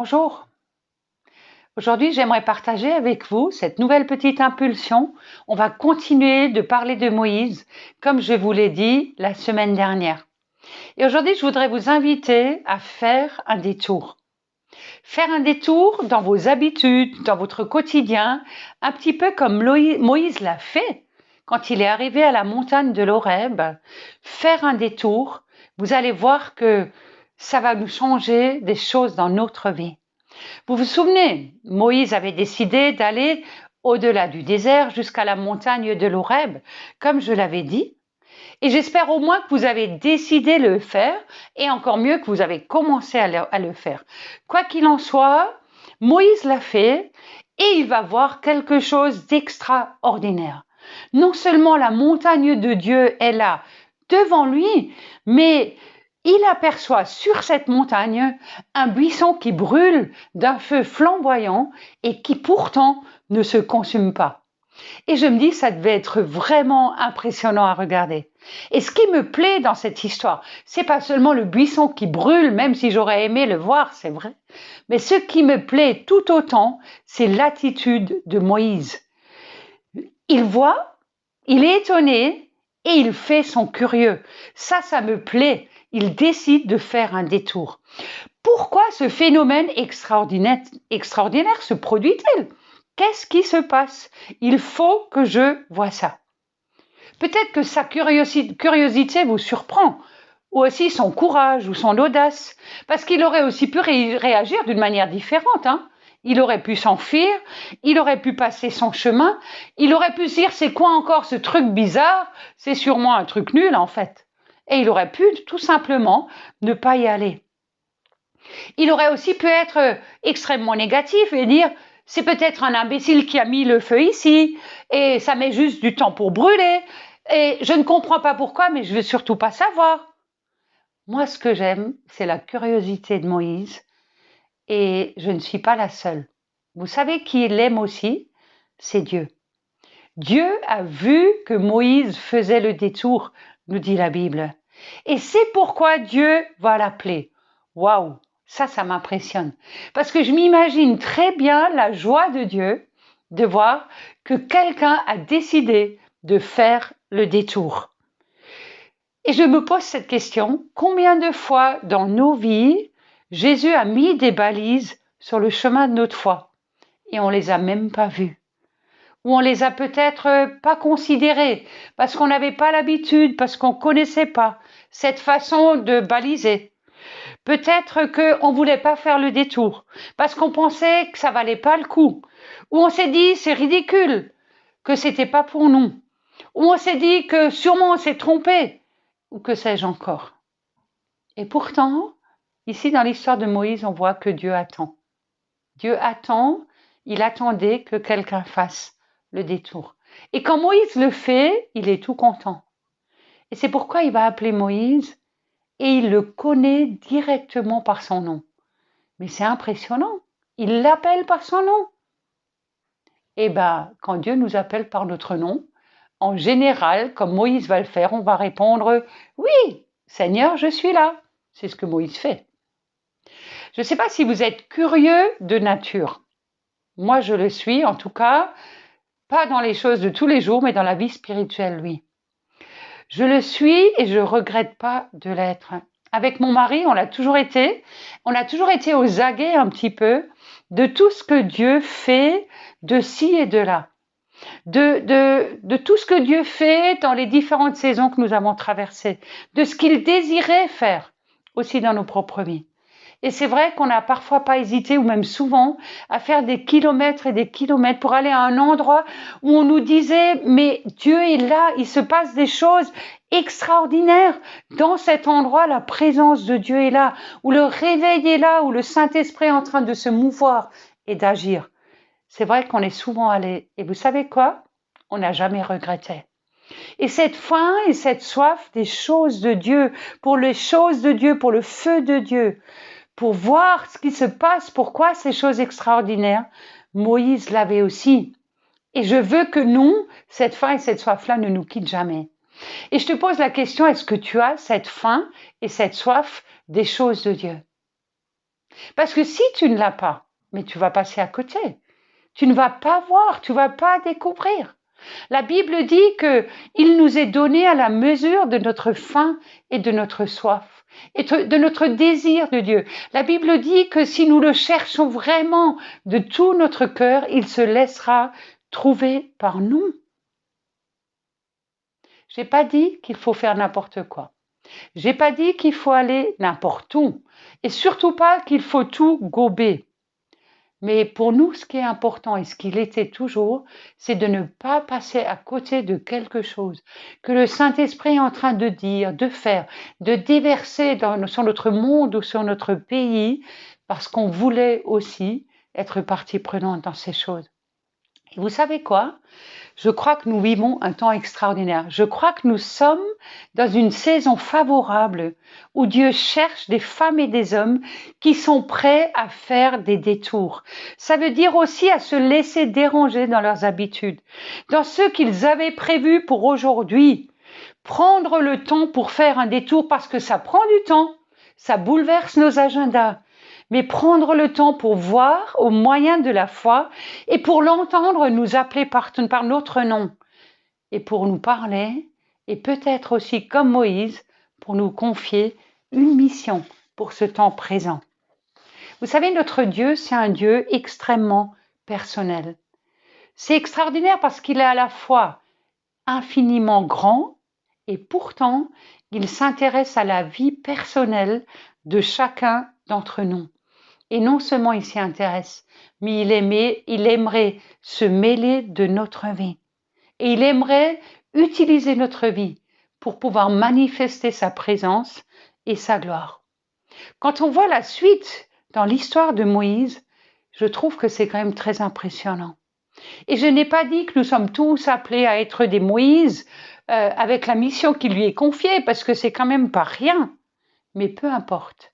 Bonjour. Aujourd'hui, j'aimerais partager avec vous cette nouvelle petite impulsion. On va continuer de parler de Moïse, comme je vous l'ai dit la semaine dernière. Et aujourd'hui, je voudrais vous inviter à faire un détour. Faire un détour dans vos habitudes, dans votre quotidien, un petit peu comme Moïse l'a fait quand il est arrivé à la montagne de l'Horeb. Faire un détour, vous allez voir que ça va nous changer des choses dans notre vie. Vous vous souvenez, Moïse avait décidé d'aller au-delà du désert jusqu'à la montagne de l'Horeb, comme je l'avais dit. Et j'espère au moins que vous avez décidé de le faire, et encore mieux que vous avez commencé à le faire. Quoi qu'il en soit, Moïse l'a fait, et il va voir quelque chose d'extraordinaire. Non seulement la montagne de Dieu est là devant lui, mais il aperçoit sur cette montagne un buisson qui brûle d'un feu flamboyant et qui pourtant ne se consume pas. Et je me dis, ça devait être vraiment impressionnant à regarder. Et ce qui me plaît dans cette histoire, c'est pas seulement le buisson qui brûle, même si j'aurais aimé le voir, c'est vrai, mais ce qui me plaît tout autant, c'est l'attitude de Moïse. Il voit, il est étonné et il fait son curieux. Ça me plaît. Il décide de faire un détour. Pourquoi ce phénomène extraordinaire se produit-il? Qu'est-ce qui se passe? Il faut que je vois ça. Peut-être que sa curiosité vous surprend, ou aussi son courage ou son audace, parce qu'il aurait aussi pu réagir d'une manière différente. Il aurait pu s'enfuir, il aurait pu passer son chemin, il aurait pu se dire c'est quoi encore ce truc bizarre, c'est sûrement un truc nul en fait. Et il aurait pu tout simplement ne pas y aller. Il aurait aussi pu être extrêmement négatif et dire c'est peut-être un imbécile qui a mis le feu ici et ça met juste du temps pour brûler et je ne comprends pas pourquoi mais je veux surtout pas savoir. Moi, ce que j'aime, c'est la curiosité de Moïse et je ne suis pas la seule. Vous savez qui l'aime aussi? C'est Dieu. Dieu a vu que Moïse faisait le détour, nous dit la Bible. Et c'est pourquoi Dieu va l'appeler. Waouh, ça m'impressionne. Parce que je m'imagine très bien la joie de Dieu de voir que quelqu'un a décidé de faire le détour. Et je me pose cette question, combien de fois dans nos vies, Jésus a mis des balises sur le chemin de notre foi et on les a même pas vues? Ou on les a peut-être pas considérées parce qu'on n'avait pas l'habitude, parce qu'on connaissait pas cette façon de baliser. Peut-être qu'on voulait pas faire le détour parce qu'on pensait que ça valait pas le coup. Ou on s'est dit c'est ridicule, que c'était pas pour nous. Ou on s'est dit que sûrement on s'est trompé. Ou que sais-je encore. Et pourtant, ici dans l'histoire de Moïse, on voit que Dieu attend. Dieu attend, il attendait que quelqu'un fasse le détour. Et quand Moïse le fait, il est tout content. Et c'est pourquoi il va appeler Moïse et il le connaît directement par son nom. Mais c'est impressionnant, il l'appelle par son nom. Et quand Dieu nous appelle par notre nom, en général, comme Moïse va le faire, on va répondre « Oui, Seigneur, je suis là ». C'est ce que Moïse fait. Je ne sais pas si vous êtes curieux de nature. Moi, je le suis, en tout cas, pas dans les choses de tous les jours, mais dans la vie spirituelle, oui. Je le suis et je ne regrette pas de l'être. Avec mon mari, on a toujours été aux aguets un petit peu de tout ce que Dieu fait de ci et de là. De tout ce que Dieu fait dans les différentes saisons que nous avons traversées, de ce qu'il désirait faire aussi dans nos propres vies. Et c'est vrai qu'on n'a parfois pas hésité, ou même souvent, à faire des kilomètres et des kilomètres pour aller à un endroit où on nous disait, mais Dieu est là, il se passe des choses extraordinaires. Dans cet endroit, la présence de Dieu est là, où le réveil est là, où le Saint-Esprit est en train de se mouvoir et d'agir. C'est vrai qu'on est souvent allé. Et vous savez quoi? On n'a jamais regretté. Et cette faim et cette soif des choses de Dieu, pour les choses de Dieu, pour le feu de Dieu, pour voir ce qui se passe, pourquoi ces choses extraordinaires, Moïse l'avait aussi. Et je veux que nous, cette faim et cette soif-là ne nous quittent jamais. Et je te pose la question, est-ce que tu as cette faim et cette soif des choses de Dieu? Parce que si tu ne l'as pas, mais tu vas passer à côté. Tu ne vas pas voir, tu ne vas pas découvrir. La Bible dit qu'il nous est donné à la mesure de notre faim et de notre soif, et de notre désir de Dieu. La Bible dit que si nous le cherchons vraiment de tout notre cœur, il se laissera trouver par nous. Je n'ai pas dit qu'il faut faire n'importe quoi. Je n'ai pas dit qu'il faut aller n'importe où. Et surtout pas qu'il faut tout gober. Mais pour nous, ce qui est important et ce qu'il était toujours, c'est de ne pas passer à côté de quelque chose que le Saint-Esprit est en train de dire, de faire, de déverser sur notre monde ou sur notre pays, parce qu'on voulait aussi être partie prenante dans ces choses. Et vous savez quoi? Je crois que nous vivons un temps extraordinaire. Je crois que nous sommes dans une saison favorable où Dieu cherche des femmes et des hommes qui sont prêts à faire des détours. Ça veut dire aussi à se laisser déranger dans leurs habitudes, dans ce qu'ils avaient prévu pour aujourd'hui. Prendre le temps pour faire un détour parce que ça prend du temps, ça bouleverse nos agendas. Mais prendre le temps pour voir au moyen de la foi et pour l'entendre nous appeler par notre nom et pour nous parler et peut-être aussi comme Moïse pour nous confier une mission pour ce temps présent. Vous savez, notre Dieu, c'est un Dieu extrêmement personnel. C'est extraordinaire parce qu'il est à la fois infiniment grand et pourtant il s'intéresse à la vie personnelle de chacun d'entre nous. Et non seulement il s'y intéresse, mais il aimerait se mêler de notre vie. Et il aimerait utiliser notre vie pour pouvoir manifester sa présence et sa gloire. Quand on voit la suite dans l'histoire de Moïse, je trouve que c'est quand même très impressionnant. Et je n'ai pas dit que nous sommes tous appelés à être des Moïse avec la mission qui lui est confiée, parce que c'est quand même pas rien. Mais peu importe.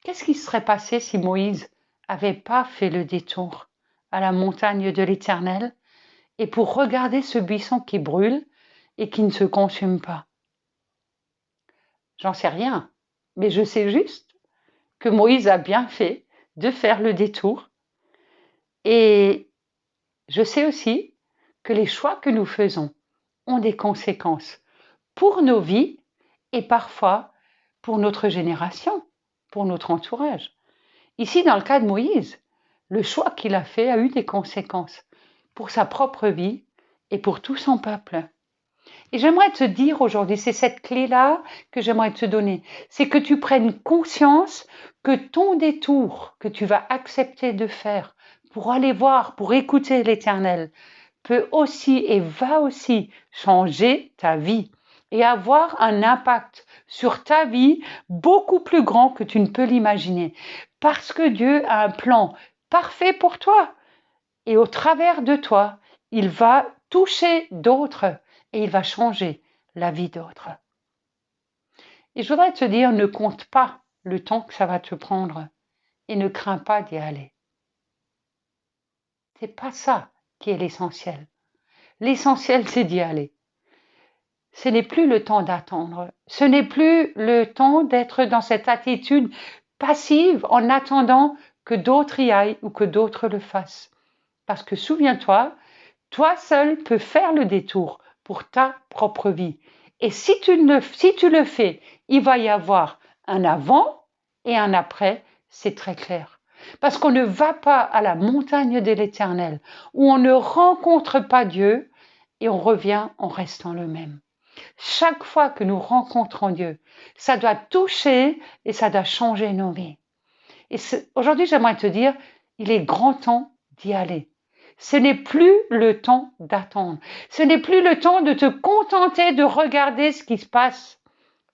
Qu'est-ce qui serait passé si Moïse n'avait pas fait le détour à la montagne de l'Éternel et pour regarder ce buisson qui brûle et qui ne se consume pas? J'en sais rien, mais je sais juste que Moïse a bien fait de faire le détour. Et je sais aussi que les choix que nous faisons ont des conséquences pour nos vies et parfois pour notre génération, pour notre entourage. Ici, dans le cas de Moïse, le choix qu'il a fait a eu des conséquences pour sa propre vie et pour tout son peuple. Et j'aimerais te dire aujourd'hui, c'est cette clé-là que j'aimerais te donner, c'est que tu prennes conscience que ton détour que tu vas accepter de faire pour aller voir, pour écouter l'Éternel, peut aussi et va aussi changer ta vie et avoir un impact sur ta vie beaucoup plus grand que tu ne peux l'imaginer. Parce que Dieu a un plan parfait pour toi. Et au travers de toi, il va toucher d'autres et il va changer la vie d'autres. Et je voudrais te dire, ne compte pas le temps que ça va te prendre et ne crains pas d'y aller. C'est pas ça qui est l'essentiel. L'essentiel, c'est d'y aller. Ce n'est plus le temps d'attendre. Ce n'est plus le temps d'être dans cette attitude passive en attendant que d'autres y aillent ou que d'autres le fassent. Parce que souviens-toi, toi seul peux faire le détour pour ta propre vie. Et si tu le fais, il va y avoir un avant et un après, c'est très clair. Parce qu'on ne va pas à la montagne de l'Éternel, où on ne rencontre pas Dieu, et on revient en restant le même. Chaque fois que nous rencontrons Dieu, ça doit toucher et ça doit changer nos vies. Et aujourd'hui, j'aimerais te dire, il est grand temps d'y aller. Ce n'est plus le temps d'attendre. Ce n'est plus le temps de te contenter de regarder ce qui se passe.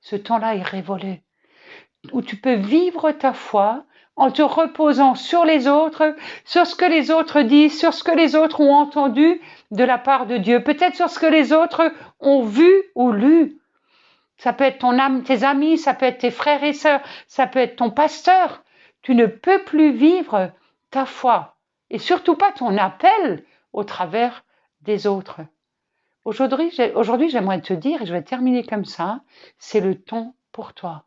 Ce temps-là est révolu. Où tu peux vivre ta foi en te reposant sur les autres, sur ce que les autres disent, sur ce que les autres ont entendu de la part de Dieu, peut-être sur ce que les autres ont vu ou lu. Ça peut être tes amis, ça peut être tes frères et sœurs, ça peut être ton pasteur. Tu ne peux plus vivre ta foi et surtout pas ton appel au travers des autres. Aujourd'hui, j'aimerais te dire, et je vais terminer comme ça, c'est le temps pour toi.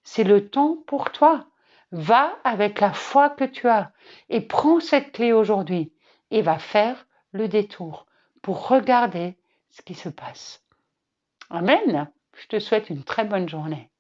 C'est le temps pour toi. Va avec la foi que tu as et prends cette clé aujourd'hui et va faire le détour pour regarder ce qui se passe. Amen. Je te souhaite une très bonne journée.